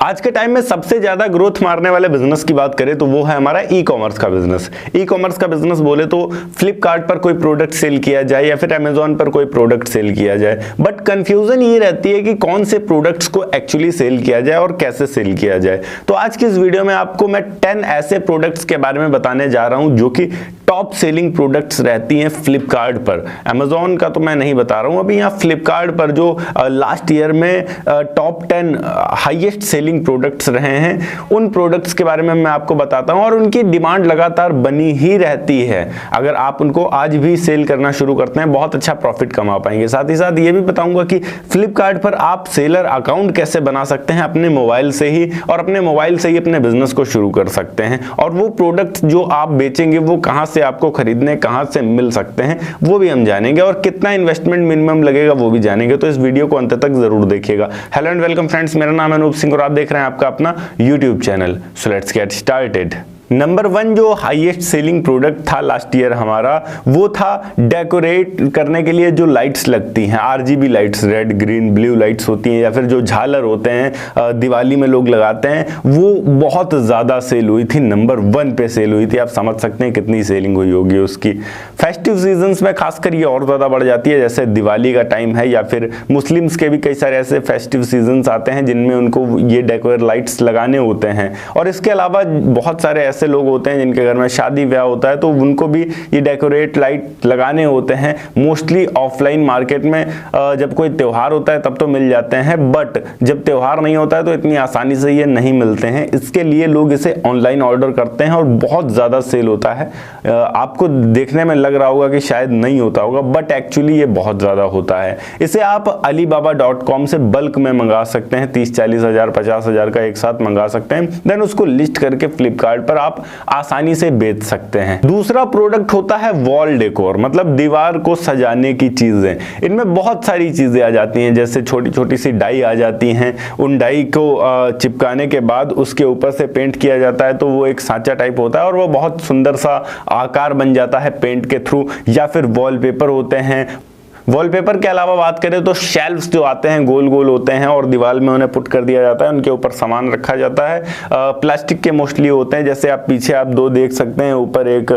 आज के टाइम में सबसे ज्यादा ग्रोथ मारने वाले बिजनेस की बात करें तो वो है हमारा ई कॉमर्स का बिजनेस। ई कॉमर्स का बिजनेस बोले तो फ्लिपकार्ट पर कोई प्रोडक्ट सेल किया जाए या फिर अमेजोन पर कोई प्रोडक्ट सेल किया जाए, बट कंफ्यूजन ये रहती है कि कौन से प्रोडक्ट्स को एक्चुअली सेल किया जाए और कैसे सेल किया जाए। तो आज की इस वीडियो में आपको मैं 10 ऐसे प्रोडक्ट्स के बारे में बताने जा रहा हूं जो कि टॉप सेलिंग प्रोडक्ट्स रहती हैं फ्लिपकार्ट पर। अमेजोन का तो मैं नहीं बता रहा हूं, अभी यहाँ फ्लिपकार्ट पर जो लास्ट ईयर में टॉप 10 हाईएस्ट सेलिंग प्रोडक्ट्स रहे हैं उन प्रोडक्ट्स के बारे में मैं आपको बताता हूं और उनकी डिमांड लगातार बनी ही रहती है। अगर आप उनको आज भी सेल करना शुरू करते हैं बहुत अच्छा प्रॉफिट कमा पाएंगे। साथ ही साथ ये भी बताऊंगा कि फ्लिपकार्ट पर आप सेलर अकाउंट कैसे बना सकते हैं अपने मोबाइल से ही, और अपने मोबाइल से ही अपने बिजनेस को शुरू कर सकते हैं, और वो प्रोडक्ट जो आप बेचेंगे वो कहां से आपको खरीदने कहां से मिल सकते हैं वो भी हम जानेंगे, और कितना इन्वेस्टमेंट मिनिमम लगेगा वो भी जानेंगे। तो इस वीडियो को अंत तक जरूर देखिएगा। हेलो एंड वेलकम फ्रेंड्स, मेरा नाम है अनूप सिंह और आप देख रहे हैं आपका अपना YouTube channel. So let's get started. Number 1 जो हाईएस्ट सेलिंग प्रोडक्ट था लास्ट ईयर हमारा, वो था डेकोरेट करने के लिए जो लाइट्स लगती हैं, RGB lights, red green blue lights होती हैं, या फिर जो झालर होते हैं दिवाली में लोग लगाते हैं, वो बहुत ज़्यादा सेल हुई थी। नंबर 1 पे सेल हुई थी। आप समझ सकते हैं कितनी सेलिंग हुई होगी उसकी। फेस्टिव सीजन्स में खासकर ये और ज़्यादा बढ़ जाती है, जैसे दिवाली का टाइम है या फिर मुस्लिम्स के भी कई सारे ऐसे फेस्टिव सीजन्स आते हैं जिनमें उनको ये डेकोरेट लाइट्स लगाने होते हैं। और इसके अलावा बहुत सारे ऐसे लोग होते हैं जिनके घर में शादी ब्याह होता है तो उनको भी ये डेकोरेट लाइट लगाने होते हैं। मोस्टली ऑफलाइन मार्केट में जब कोई त्योहार होता है तब तो मिल जाते हैं, बट जब त्योहार नहीं होता है तो इतनी आसानी से ये नहीं मिलते हैं। इसके लिए लोग इसे ऑनलाइन ऑर्डर करते हैं और बहुत ज़्यादा सेल होता है। आपको देखने में लग रहा होगा कि शायद नहीं होता होगा, बट एक्चुअली ये बहुत ज़्यादा होता है। इसे आप alibaba.com से बल्क में मंगा सकते हैं, 30-40 हज़ार 50 हज़ार का एक साथ मंगा सकते हैं। देन उसको लिस्ट करके फ्लिपकार्ट पर आप आसानी से बेच सकते हैं। दूसरा प्रोडक्ट होता है वॉल डेकोर, मतलब दीवार को सजाने की चीजें। इनमें बहुत सारी चीजें आ जाती हैं, जैसे छोटी छोटी सी डाई आ जाती हैं। उन डाई को चिपकाने के बाद उसके ऊपर से पेंट किया जाता है तो वो एक सांचा टाइप होता है और वो बहुत सुंदर सा आकार बन जाता है पेंट के थ्रू। या फिर वॉलपेपर होते हैं। वॉलपेपर के अलावा बात करें तो शेल्फ्स जो आते हैं गोल गोल होते हैं और दीवार में उन्हें पुट कर दिया जाता है, उनके ऊपर सामान रखा जाता है। प्लास्टिक के मोस्टली होते हैं, जैसे आप पीछे आप 2 देख सकते हैं, ऊपर एक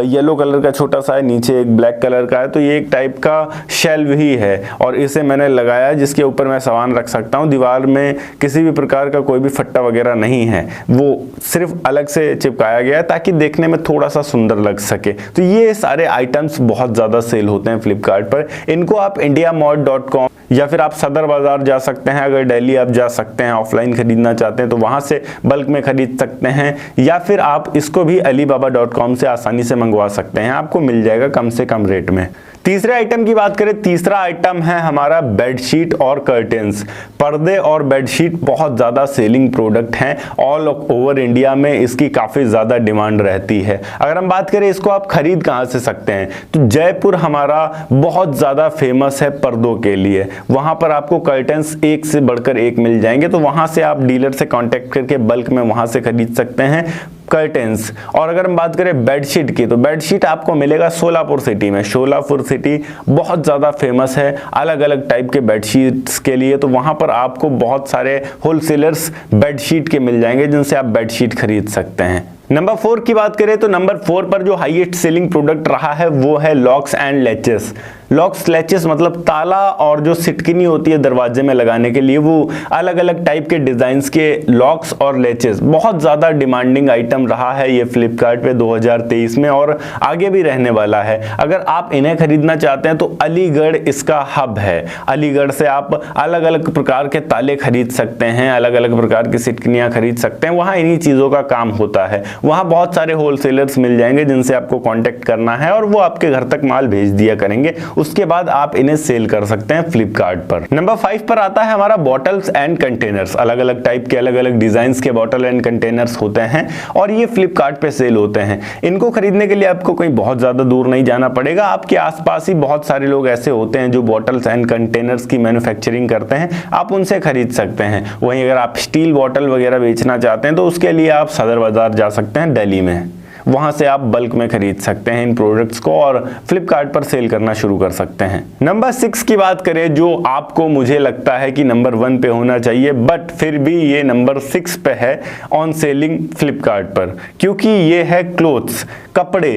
येलो कलर का छोटा सा है, नीचे एक ब्लैक कलर का है। तो ये एक टाइप का शेल्फ ही है और इसे मैंने लगाया जिसके ऊपर मैं सामान रख सकता हूँ। दीवार में किसी भी प्रकार का कोई भी फट्टा वगैरह नहीं है, वो सिर्फ अलग से चिपकाया गया है ताकि देखने में थोड़ा सा सुंदर लग सके। तो ये सारे आइटम्स बहुत ज़्यादा सेल होते हैं फ्लिपकार्ट पर। इनको आप indiamart.com या फिर आप सदर बाजार जा सकते हैं, अगर दिल्ली आप जा सकते हैं ऑफलाइन खरीदना चाहते हैं तो वहां से बल्क में खरीद सकते हैं, या फिर आप इसको भी alibaba.com से आसानी से मंगवा सकते हैं। आपको मिल जाएगा कम से कम रेट में। तीसरे आइटम की बात करें, तीसरा आइटम है हमारा बेडशीट और कर्टेन्स। पर्दे और बेडशीट बहुत ज़्यादा सेलिंग प्रोडक्ट हैं। ऑल ओवर इंडिया में इसकी काफ़ी ज़्यादा डिमांड रहती है। अगर हम बात करें इसको आप खरीद कहाँ से सकते हैं, तो जयपुर हमारा बहुत ज़्यादा फेमस है पर्दों के लिए। वहाँ पर आपको कर्टेन्स एक से बढ़कर एक मिल जाएंगे, तो वहाँ से आप डीलर से कॉन्टेक्ट करके बल्क में वहाँ से खरीद सकते हैं कर्टेन्स। और अगर हम बात करें बेडशीट की, तो बेडशीट आपको मिलेगा सोलापुर सिटी में। सोलापुर सिटी बहुत ज़्यादा फेमस है अलग अलग टाइप के बेडशीट्स के लिए, तो वहाँ पर आपको बहुत सारे होलसेलर्स बेडशीट के मिल जाएंगे जिनसे आप बेडशीट खरीद सकते हैं। नंबर 4 की बात करें तो नंबर 4 पर जो हाईएस्ट सेलिंग प्रोडक्ट रहा है वो है locks and latches. Locks latches मतलब ताला और जो सिटकिनी होती है दरवाजे में लगाने के लिए, वो अलग अलग टाइप के डिजाइन्स के लॉक्स और लैचेस बहुत ज़्यादा डिमांडिंग आइटम रहा है ये फ्लिपकार्ट पे 2023 में, और आगे भी रहने वाला है। अगर आप इन्हें खरीदना चाहते हैं तो अलीगढ़ इसका हब है। अलीगढ़ से आप अलग अलग प्रकार के ताले खरीद सकते हैं, अलग अलग प्रकार की सिटकिनियाँ खरीद सकते हैं। वहाँ इन्हीं चीज़ों का काम होता है। वहाँ बहुत सारे होलसेलर्स मिल जाएंगे जिनसे आपको कांटेक्ट करना है और वो आपके घर तक माल भेज दिया करेंगे। उसके बाद आप इन्हें सेल कर सकते हैं फ्लिपकार्ट पर। नंबर 5 पर आता है हमारा बॉटल्स एंड कंटेनर्स। अलग अलग टाइप के अलग अलग डिजाइन्स के बॉटल एंड कंटेनर्स होते हैं और ये फ्लिपकार्ट पे सेल होते हैं। इनको खरीदने के लिए आपको कहीं बहुत ज्यादा दूर नहीं जाना पड़ेगा। आपके आसपास ही बहुत सारे लोग ऐसे होते हैं जो बॉटल्स एंड कंटेनर्स की मैन्युफैक्चरिंग करते हैं, आप उनसे खरीद सकते हैं। वहीं अगर आप स्टील बॉटल वगैरह बेचना चाहते हैं तो उसके लिए आप सदर बाजार जा सकते हैं दिल्ली में। वहां से आप बल्क में खरीद सकते हैं इन प्रोडक्ट्स को और फ्लिपकार्ट पर सेल करना शुरू कर सकते हैं। नंबर 6 की बात करें, जो आपको मुझे लगता है कि नंबर 1 पे होना चाहिए, बट फिर भी ये नंबर 6 पे है ऑन सेलिंग फ्लिपकार्ट पर, क्योंकि ये है क्लोथ्स, कपड़े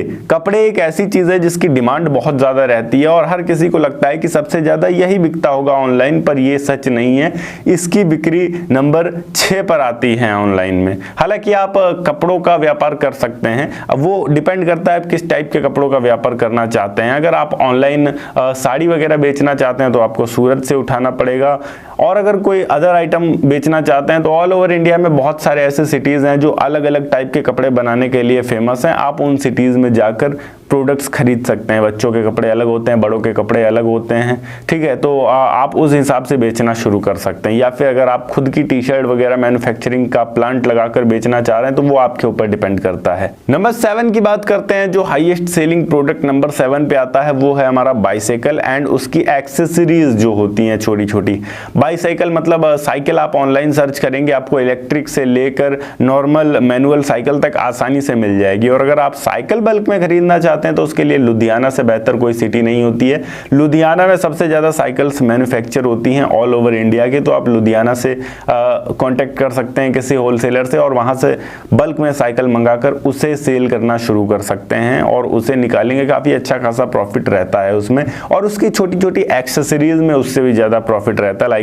एक ऐसी चीज है जिसकी डिमांड बहुत ज्यादा रहती है और हर किसी को लगता है कि सबसे ज्यादा यही बिकता होगा ऑनलाइन, पर ये सच नहीं है। इसकी बिक्री नंबर 6 पर आती है ऑनलाइन में। हालांकि आप कपड़ों का व्यापार कर सकते हैं, अब वो डिपेंड करता है आप किस टाइप के कपड़ों का व्यापार करना चाहते हैं। अगर आप ऑनलाइन साड़ी वगैरह बेचना चाहते हैं तो आपको सूरत से उठाना पड़ेगा, और अगर कोई अदर आइटम बेचना चाहते हैं तो ऑल ओवर इंडिया में बहुत सारे ऐसे सिटीज हैं जो अलग अलग टाइप के कपड़े बनाने के लिए फेमस हैं। आप उन सिटीज में जाकर प्रोडक्ट्स खरीद सकते हैं। बच्चों के कपड़े अलग होते हैं, बड़ों के कपड़े अलग होते हैं, ठीक है। तो आप उस हिसाब से बेचना शुरू कर सकते हैं, या फिर अगर आप खुद की टी शर्ट वगैरह मैन्युफैक्चरिंग का प्लांट लगाकर बेचना चाह रहे हैं तो वो आपके ऊपर डिपेंड करता है। नंबर 7 की बात करते हैं, जो हाईएस्ट सेलिंग प्रोडक्ट नंबर 7 पे आता है वो है हमारा बाइसाइकिल एंड उसकी एक्सेसरीज जो होती हैं छोटी छोटी। बाइसाइकिल मतलब साइकिल आप ऑनलाइन सर्च करेंगे, आपको इलेक्ट्रिक से लेकर नॉर्मल मैनुअल साइकिल तक आसानी से मिल जाएगी। और अगर आप साइकिल बल्क में खरीदना चाहते हैं तो उसके लिए लुधियाना से बेहतर कोई सिटी नहीं होती है। लुधियाना में सबसे ज्यादा साइकिल्स मैन्युफैक्चर होती हैं ऑल ओवर इंडिया के, तो आप लुधियाना से कांटेक्ट कर सकते हैं किसी होलसेलर से और वहां से बल्क में साइकिल मंगाकर उसे सेल करना शुरू कर सकते हैं और उसे निकालेंगे। काफी अच्छा खासा प्रॉफिट रहता है उसमें, और उसकी छोटी छोटी एक्सेसरीज में उससे भी ज्यादा प्रॉफिट रहता है। लाइक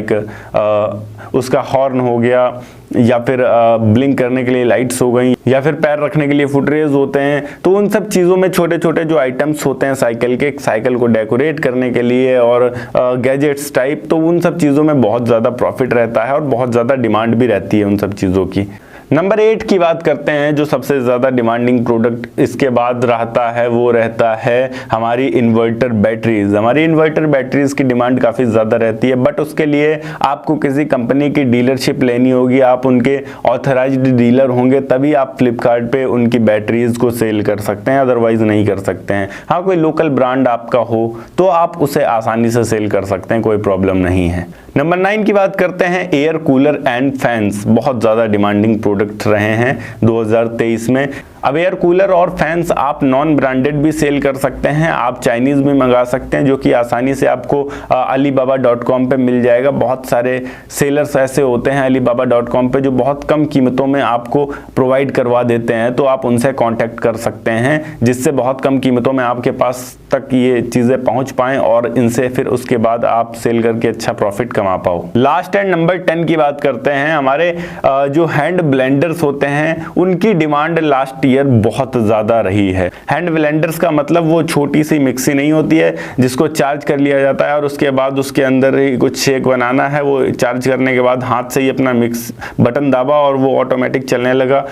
उसका हॉर्न हो गया, या फिर ब्लिंक करने के लिए लाइट्स हो गई, या फिर पैर रखने के लिए फुटरेज होते हैं। तो उन सब चीज़ों में छोटे छोटे जो आइटम्स होते हैं साइकिल के, साइकिल को डेकोरेट करने के लिए और गैजेट्स टाइप, तो उन सब चीज़ों में बहुत ज़्यादा प्रॉफिट रहता है और बहुत ज़्यादा डिमांड भी रहती है उन सब चीज़ों की। नंबर 8 की बात करते हैं, जो सबसे ज़्यादा डिमांडिंग प्रोडक्ट इसके बाद रहता है वो रहता है हमारी इन्वर्टर बैटरीज। हमारी इन्वर्टर बैटरीज की डिमांड काफ़ी ज़्यादा रहती है, बट उसके लिए आपको किसी कंपनी की डीलरशिप लेनी होगी, आप उनके ऑथराइज्ड डीलर होंगे तभी आप फ्लिपकार्ट पे उनकी बैटरीज को सेल कर सकते हैं, अदरवाइज नहीं कर सकते हैं। हाँ, कोई लोकल ब्रांड आपका हो तो आप उसे आसानी से सेल कर सकते हैं, कोई प्रॉब्लम नहीं है। नंबर 9 की बात करते हैं, एयर कूलर एंड फैंस बहुत ज़्यादा डिमांडिंग प्रोडक्ट रहे हैं 2023 में। अब एयर कूलर और फैंस आप नॉन ब्रांडेड भी सेल कर सकते हैं, आप चाइनीज़ भी मंगा सकते हैं, जो कि आसानी से आपको alibaba.com पे मिल जाएगा। बहुत सारे सेलर्स ऐसे होते हैं alibaba.com पे जो बहुत कम कीमतों में आपको प्रोवाइड करवा देते हैं, तो आप उनसे कांटेक्ट कर सकते हैं जिससे बहुत कम कीमतों में आपके पास तक ये चीज़ें पहुंच पाएं और इनसे फिर उसके बाद आप सेल करके अच्छा प्रॉफिट कमा पाओ। लास्ट एंड नंबर 10 की बात करते हैं, हमारे जो हैंड ब्लेंडर्स होते हैं उनकी डिमांड लास्ट ईयर बहुत ज्यादा रही है। हैंड ब्लेंडर्स का मतलब वो छोटी सी मिक्सी नहीं होती है जिसको चार्ज कर लिया जाता है और उसके बाद उसके अंदर ही कुछ शेक बनाना है, वो चार्ज करने के बाद हाथ से ही अपना मिक्स बटन दाबा और वो ऑटोमेटिक चलने लगा,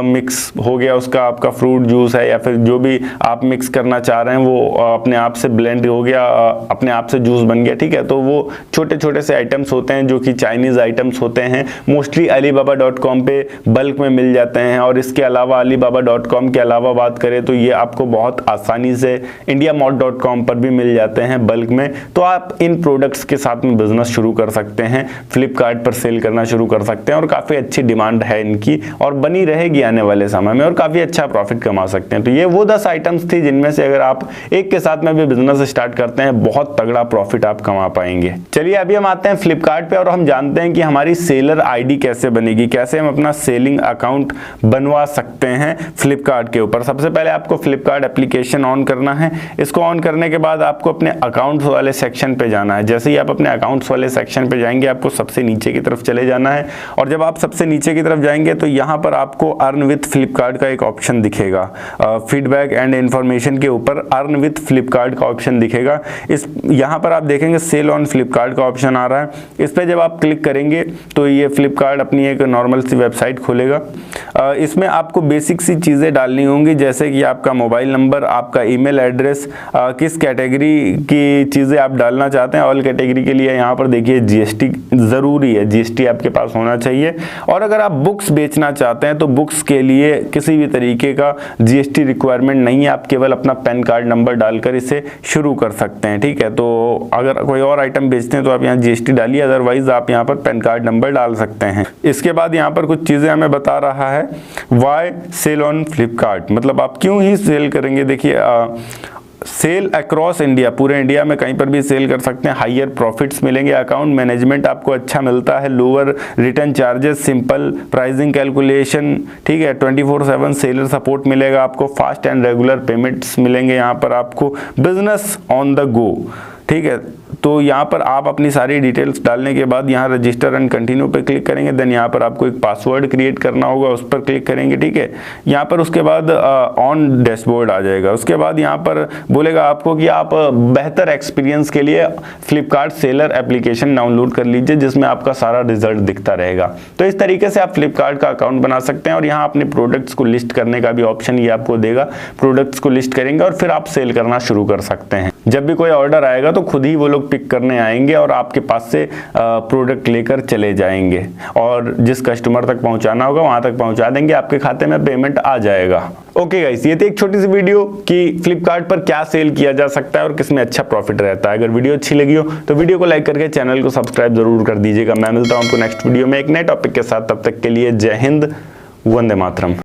मिक्स हो गया उसका, आपका फ्रूट जूस है या फिर जो भी आप मिक्स करना चाह रहे हैं वो अपने आप से ब्लेंड हो गया, अपने आप से जूस बन गया, ठीक है। तो वो छोटे छोटे से आइटम्स होते हैं जो कि चाइनीज आइटम्स होते हैं, मोस्टली alibaba.com पे बल्क में मिल जाते हैं। और इसके अलावा alibaba.com के अलावा बात करें तो ये आपको बहुत आसानी से indiamart.com पर भी मिल जाते हैं बल्क में। तो आप इन प्रोडक्ट्स के साथ में बिजनेस शुरू कर सकते हैं, फ्लिपकार्ट पर सेल करना शुरू कर सकते हैं और काफ़ी अच्छी डिमांड है इनकी और बनी रहेगी आने वाले समय में और काफ़ी अच्छा प्रॉफिट कमा सकते हैं। तो ये वो 10 आइटम्स थी जिनमें से अगर आप एक के साथ में भी बिजनेस स्टार्ट करते हैं बहुत तगड़ा प्रॉफिट आप कमा पाएंगे। चलिए अभी हम आते हैं फ्लिपकार्ट पे और हम जानते हैं कि हमारी सेलर आईडी कैसे बनेगी, कैसे हम अपना सेलिंग अकाउंट बनवा सकते हैं फ्लिपकार्ट के ऊपर। सबसे पहले आपको फ्लिपकार्ट एप्लीकेशन ऑन करना है। इसको ऑन करने के बाद आपको अपने अकाउंट्स वाले सेक्शन पे जाना है। जैसे ही आप अपने अकाउंट्स वाले सेक्शन पे जाएंगे आपको सबसे नीचे की तरफ चले जाना है और जब आप सबसे नीचे की तरफ जाएंगे तो यहाँ पर आपको अर्न विथ फ्लिपकार्ट का एक ऑप्शन दिखेगा। फीडबैक एंड इंफॉर्मेशन के ऊपर अर्न विथ फ्लिपकार्ट का ऑप्शन दिखेगा। यहाँ पर आप देखेंगे सेल ऑन फ्लिपकार्ट का ऑप्शन आ रहा है। इस पर जब आप क्लिक करेंगे तो ये फ्लिपकार्ट अपनी एक नॉर्मल सी वेबसाइट खोलेगा। इसमें आपको बेसिक सी चीज़ें डालनी होंगी जैसे कि आपका मोबाइल नंबर, आपका ईमेल एड्रेस, किस कैटेगरी की चीज़ें आप डालना चाहते हैं। ऑल कैटेगरी के लिए यहाँ पर देखिए जीएसटी ज़रूरी है, जीएसटी आपके पास होना चाहिए। और अगर आप बुक्स बेचना चाहते हैं तो बुक्स के लिए किसी भी तरीके का जीएसटी रिक्वायरमेंट नहीं है, आप केवल अपना पैन कार्ड नंबर डालकर इसे शुरू कर सकते हैं, ठीक है। तो अगर कोई और आइटम बेचते हैं तो आप यहाँ जीएसटी डालिए, अदरवाइज आप यहाँ पर पैन कार्ड नंबर डाल सकते हैं। इसके बाद यहाँ पर कुछ चीज़ें हमें बता रहा है, why sell on on Flipkart, मतलब आप क्यों ही सेल करेंगे। देखिए सेल अक्रॉस इंडिया, पूरे इंडिया में कहीं पर भी सेल कर सकते हैं, हायर प्रॉफिट्स मिलेंगे, अकाउंट मैनेजमेंट आपको अच्छा मिलता है, lower return charges, simple pricing calculation, ठीक है, 24/7 सेलर सपोर्ट मिलेगा आपको, फास्ट एंड रेगुलर पेमेंट्स मिलेंगे यहाँ पर आपको, बिजनेस ऑन द गो, ठीक है। तो यहाँ पर आप अपनी सारी डिटेल्स डालने के बाद यहाँ रजिस्टर एंड कंटिन्यू पे क्लिक करेंगे, देन यहाँ पर आपको एक पासवर्ड क्रिएट करना होगा, उस पर क्लिक करेंगे, ठीक है। यहाँ पर उसके बाद ऑन डैशबोर्ड आ जाएगा, उसके बाद यहाँ पर बोलेगा आपको कि आप बेहतर एक्सपीरियंस के लिए फ्लिपकार्ट सेलर एप्लीकेशन डाउनलोड कर लीजिए, जिसमें आपका सारा रिजल्ट दिखता रहेगा। तो इस तरीके से आप फ्लिपकार्ट का अकाउंट बना सकते हैं और यहाँ अपने प्रोडक्ट्स को लिस्ट करने का भी ऑप्शन ये आपको देगा, प्रोडक्ट्स को लिस्ट करेंगे और फिर आप सेल करना शुरू कर सकते हैं। जब भी कोई ऑर्डर आएगा तो खुद ही वो लोग पिक करने आएंगे और आपके पास से प्रोडक्ट लेकर चले जाएंगे और जिस कस्टमर तक पहुंचाना होगा वहां तक पहुंचा देंगे, आपके खाते में पेमेंट आ जाएगा। ओके गाइस, ये थी एक छोटी सी वीडियो कि फ्लिपकार्ट पर क्या सेल किया जा सकता है और किसमें अच्छा प्रॉफिट रहता है। अगर वीडियो अच्छी लगी हो तो वीडियो को लाइक करके चैनल को सब्सक्राइब जरूर कर दीजिएगा। मैं मिलता हूं आपको नेक्स्ट वीडियो में एक नए टॉपिक के साथ, तब तक के लिए जय हिंद, वंदे मातरम।